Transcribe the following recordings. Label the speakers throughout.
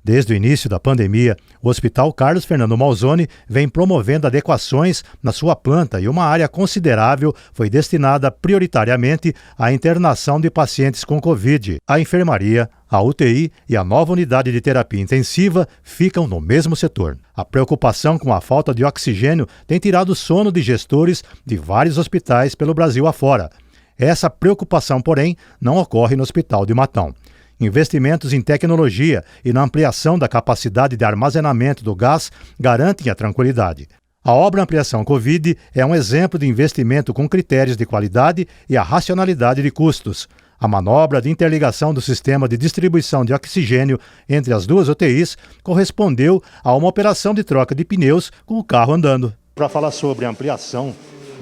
Speaker 1: Desde o início da pandemia, o Hospital Carlos Fernando Malzone vem promovendo adequações na sua planta e uma área considerável foi destinada prioritariamente à internação de pacientes com Covid. A enfermaria, a UTI e a nova unidade de terapia intensiva ficam no mesmo setor. A preocupação com a falta de oxigênio tem tirado o sono de gestores de vários hospitais pelo Brasil afora. Essa preocupação, porém, não ocorre no Hospital de Matão. Investimentos em tecnologia e na ampliação da capacidade de armazenamento do gás garantem a tranquilidade. A obra Ampliação Covid é um exemplo de investimento com critérios de qualidade e a racionalidade de custos. A manobra de interligação do sistema de distribuição de oxigênio entre as duas UTIs correspondeu a uma operação de troca de pneus com o carro andando. Para falar sobre a ampliação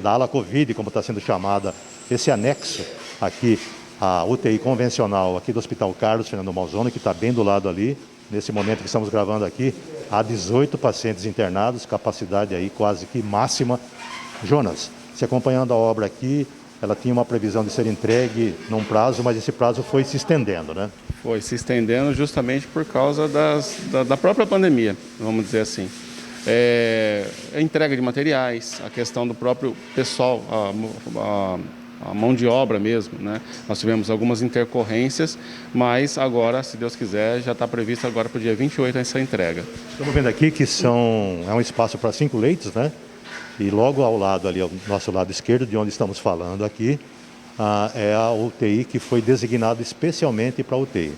Speaker 1: da ala Covid, como está sendo chamada, esse anexo aqui, a UTI convencional aqui do Hospital Carlos Fernando Malzone, que está bem do lado ali, nesse momento que estamos gravando aqui, há 18 pacientes internados, capacidade aí quase que máxima. Jonas, se acompanhando a obra aqui, ela tinha uma previsão de ser entregue num prazo, mas esse prazo foi se estendendo, né?
Speaker 2: Foi se estendendo justamente por causa da própria pandemia, vamos dizer assim. A entrega de materiais, a questão do próprio pessoal, a mão de obra mesmo, né? Nós tivemos algumas intercorrências, mas agora, se Deus quiser, já está previsto agora para o dia 28 essa entrega.
Speaker 1: Estamos vendo aqui que é um espaço para 5 leitos, né? E logo ao lado ali, ao nosso lado esquerdo, de onde estamos falando aqui, é a UTI que foi designada especialmente para a UTI.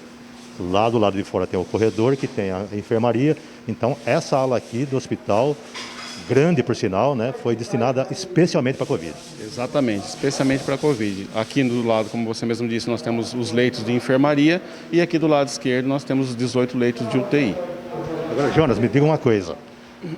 Speaker 1: Lá do lado de fora tem o corredor, que tem a enfermaria. Então, essa ala aqui do hospital, grande por sinal, né, foi destinada especialmente para a Covid.
Speaker 2: Exatamente, especialmente para a Covid. Aqui do lado, como você mesmo disse, nós temos os leitos de enfermaria e aqui do lado esquerdo nós temos os 18 leitos de UTI.
Speaker 1: Agora, Jonas, me diga uma coisa.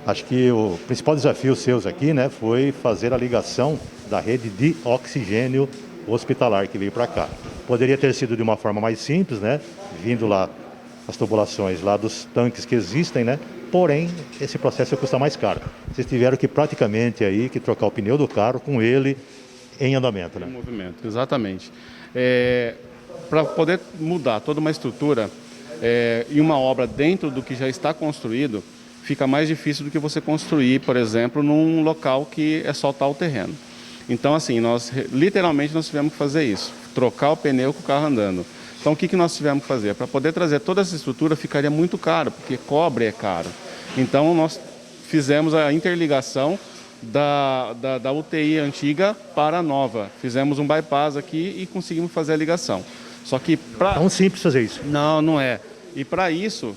Speaker 1: Acho que o principal desafio seus aqui, né, foi fazer a ligação da rede de oxigênio hospitalar que veio para cá. Poderia ter sido de uma forma mais simples, né, vindo lá as tubulações lá dos tanques que existem, né? Porém, esse processo custa mais caro. Vocês tiveram que praticamente aí que trocar o pneu do carro com ele em andamento, né?
Speaker 2: Em movimento, exatamente. Para poder mudar toda uma estrutura e uma obra dentro do que já está construído, fica mais difícil do que você construir, por exemplo, num local que é só tal terreno. Então, assim, literalmente nós tivemos que fazer isso, trocar o pneu com o carro andando. Então, o que nós tivemos que fazer? Para poder trazer toda essa estrutura ficaria muito caro, porque cobre é caro. Então, nós fizemos a interligação da UTI antiga para a nova. Fizemos um bypass aqui e conseguimos fazer a ligação. Só que
Speaker 1: É tão simples fazer isso.
Speaker 2: Não, não é. E para isso,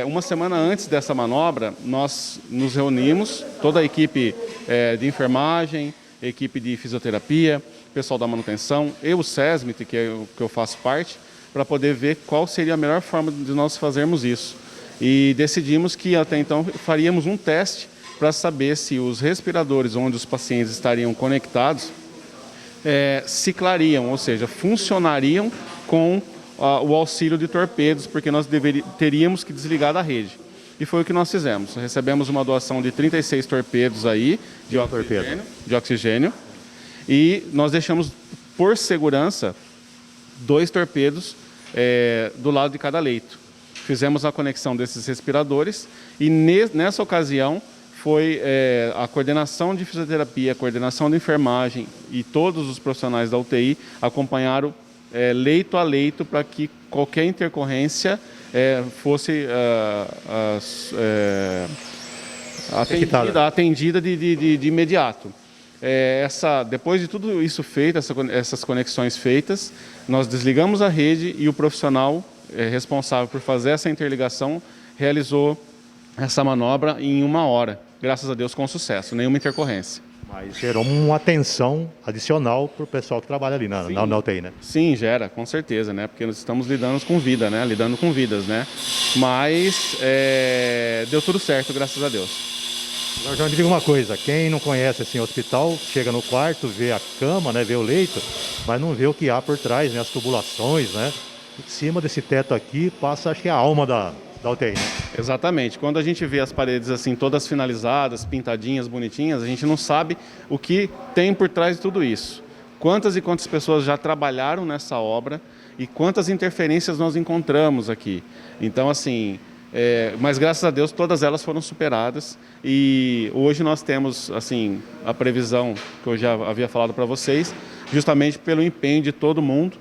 Speaker 2: uma semana antes dessa manobra, nós nos reunimos, toda a equipe de enfermagem, equipe de fisioterapia, pessoal da manutenção, e o SESMIT, que é o que eu faço parte, para poder ver qual seria a melhor forma de nós fazermos isso. E decidimos que até então faríamos um teste para saber se os respiradores onde os pacientes estariam conectados ciclariam, ou seja, funcionariam com o auxílio de torpedos, porque nós teríamos que desligar da rede. E foi o que nós fizemos. Recebemos uma doação de 36 torpedos aí, de oxigênio, e nós deixamos, por segurança, 2 torpedos do lado de cada leito. Fizemos a conexão desses respiradores e nessa ocasião foi a coordenação de fisioterapia, a coordenação de enfermagem e todos os profissionais da UTI acompanharam leito a leito para que qualquer intercorrência fosse atendida de imediato. Depois de tudo isso feito, essas conexões feitas, nós desligamos a rede e o profissional responsável por fazer essa interligação realizou essa manobra em 1 hora, graças a Deus com sucesso, nenhuma intercorrência.
Speaker 1: Mas gerou uma atenção adicional para o pessoal que trabalha ali na UTI, né?
Speaker 2: Sim, gera, com certeza, né? Porque nós estamos lidando com vida, né? Lidando com vidas, né? Mas deu tudo certo, graças a Deus.
Speaker 1: Agora, já me diga uma coisa, quem não conhece assim, o hospital, chega no quarto, vê a cama, né, vê o leito, mas não vê o que há por trás, né, as tubulações, né? Em cima desse teto aqui passa, acho que a alma da UTI, né?
Speaker 2: Exatamente. Quando a gente vê as paredes assim todas finalizadas, pintadinhas, bonitinhas, a gente não sabe o que tem por trás de tudo isso. Quantas e quantas pessoas já trabalharam nessa obra e quantas interferências nós encontramos aqui. Então, assim, Mas graças a Deus todas elas foram superadas e hoje nós temos assim a previsão que eu já havia falado para vocês, justamente pelo empenho de todo mundo,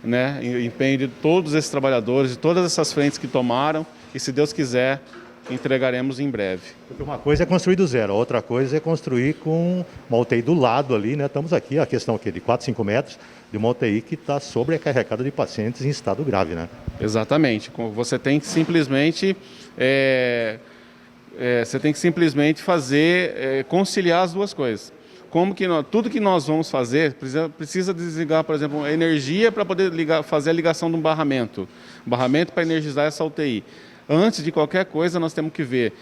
Speaker 2: né? Empenho de todos esses trabalhadores, de todas essas frentes que tomaram e, se Deus quiser, entregaremos em breve.
Speaker 1: Porque uma coisa é construir do zero, a outra coisa é construir com uma UTI do lado ali, né? Estamos aqui, a questão aqui de 4, 5 metros, de uma UTI que está sobrecarregada de pacientes em estado grave, né?
Speaker 2: Exatamente. Você tem que simplesmente, conciliar as duas coisas. Tudo que nós vamos fazer precisa desligar, por exemplo, a energia para poder fazer a ligação de um barramento para energizar essa UTI. Antes de qualquer coisa, nós temos que ver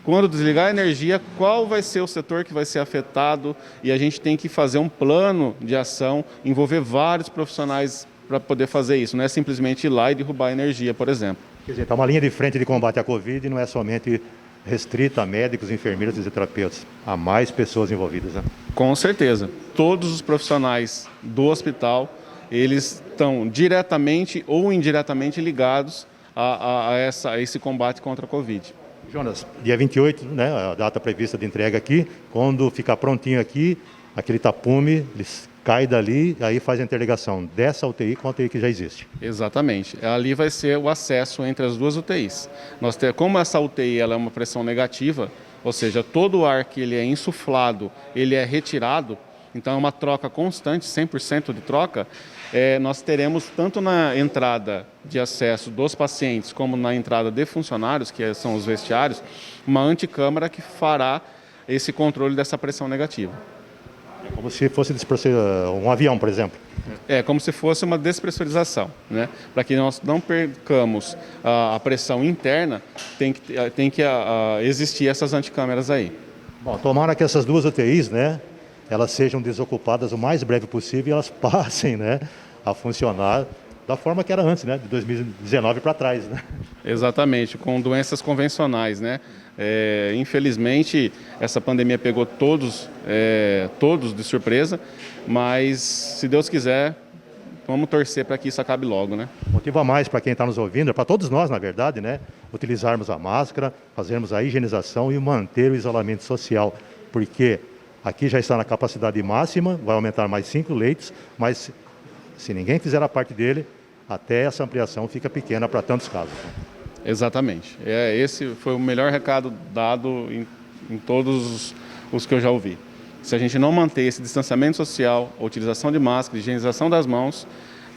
Speaker 2: quando desligar a energia, qual vai ser o setor que vai ser afetado, e a gente tem que fazer um plano de ação, envolver vários profissionais para poder fazer isso. Não é simplesmente ir lá e derrubar a energia, por exemplo.
Speaker 1: Quer dizer, então uma linha de frente de combate à Covid não é somente restrita a médicos, enfermeiros e fisioterapeutas. Há mais pessoas envolvidas, né?
Speaker 2: Com certeza. Todos os profissionais do hospital, eles estão diretamente ou indiretamente ligados a esse combate contra a Covid.
Speaker 1: Jonas, dia 28, né, a data prevista de entrega aqui, quando ficar prontinho aqui, aquele tapume, eles cai dali, aí faz a interligação dessa UTI com a UTI que já existe.
Speaker 2: Exatamente. Ali vai ser o acesso entre as duas UTIs. Como essa UTI ela é uma pressão negativa, ou seja, todo o ar que ele é insuflado, ele é retirado, então é uma troca constante, 100% de troca, nós teremos tanto na entrada de acesso dos pacientes como na entrada de funcionários, que são os vestiários, uma anticâmara que fará esse controle dessa pressão negativa.
Speaker 1: É como se fosse um avião, por exemplo.
Speaker 2: É como se fosse uma despressurização, né? Para que nós não percamos a pressão interna, tem que existir essas anticâmeras aí.
Speaker 1: Bom, tomara que essas duas UTIs, né, elas sejam desocupadas o mais breve possível e elas passem, né, a funcionar da forma que era antes, né, de 2019 para trás, né?
Speaker 2: Exatamente, com doenças convencionais, né? Infelizmente, essa pandemia pegou todos de surpresa, mas se Deus quiser, vamos torcer para que isso acabe logo, né?
Speaker 1: Motivo a mais para quem está nos ouvindo, para todos nós, na verdade, né, utilizarmos a máscara, fazermos a higienização e manter o isolamento social, porque aqui já está na capacidade máxima, vai aumentar mais 5 leitos, mas se ninguém fizer a parte dele, até essa ampliação fica pequena para tantos casos.
Speaker 2: Exatamente. Esse foi o melhor recado dado em todos os que eu já ouvi. Se a gente não manter esse distanciamento social, a utilização de máscara, a higienização das mãos,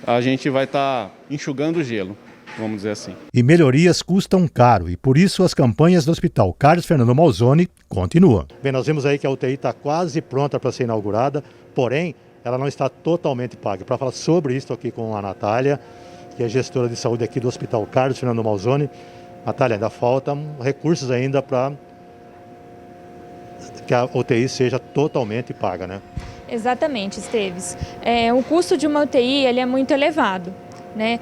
Speaker 2: a gente vai estar enxugando o gelo, vamos dizer assim.
Speaker 1: E melhorias custam caro, e por isso as campanhas do Hospital Carlos Fernando Malzone continuam. Bem, nós vimos aí que a UTI está quase pronta para ser inaugurada, porém, ela não está totalmente paga. Para falar sobre isso aqui com a Natália, que é gestora de saúde aqui do Hospital Carlos Fernando Malzone. Natália, ainda faltam recursos ainda para que a UTI seja totalmente paga, né?
Speaker 3: Exatamente, Esteves. O custo de uma UTI ele é muito elevado, né?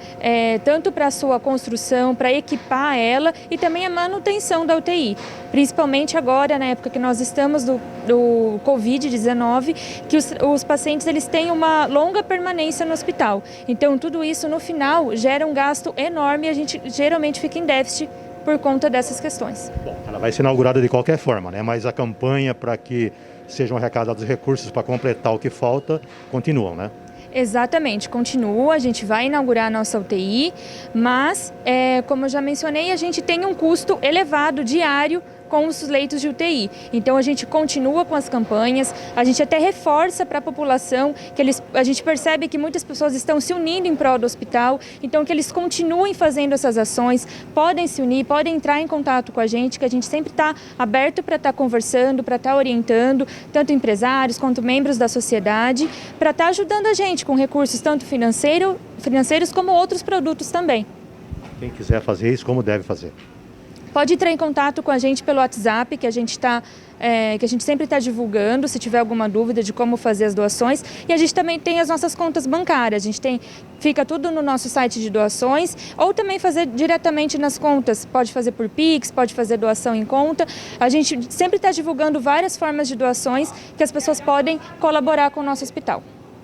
Speaker 3: Tanto para a sua construção, para equipar ela e também a manutenção da UTI. Principalmente agora, na época que nós estamos do Covid-19, que os pacientes eles têm uma longa permanência no hospital. Então, tudo isso, no final, gera um gasto enorme e a gente geralmente fica em déficit por conta dessas questões.
Speaker 1: Bom, ela vai ser inaugurada de qualquer forma, né? Mas a campanha para que sejam arrecadados recursos para completar o que falta, continuam, né?
Speaker 3: Exatamente, continua, a gente vai inaugurar a nossa UTI, mas, como eu já mencionei, a gente tem um custo elevado diário com os leitos de UTI. Então a gente continua com as campanhas, a gente até reforça para a população, a gente percebe que muitas pessoas estão se unindo em prol do hospital, então que eles continuem fazendo essas ações, podem se unir, podem entrar em contato com a gente, que a gente sempre está aberto para estar conversando, para estar orientando, tanto empresários quanto membros da sociedade, para estar ajudando a gente com recursos tanto financeiros como outros produtos também.
Speaker 1: Quem quiser fazer isso, como deve fazer?
Speaker 3: Pode entrar em contato com a gente pelo WhatsApp, que a gente sempre está divulgando, se tiver alguma dúvida de como fazer as doações. E a gente também tem as nossas contas bancárias, fica tudo no nosso site de doações, ou também fazer diretamente nas contas, pode fazer por Pix, pode fazer doação em conta. A gente sempre está divulgando várias formas de doações que as pessoas podem colaborar com o nosso hospital.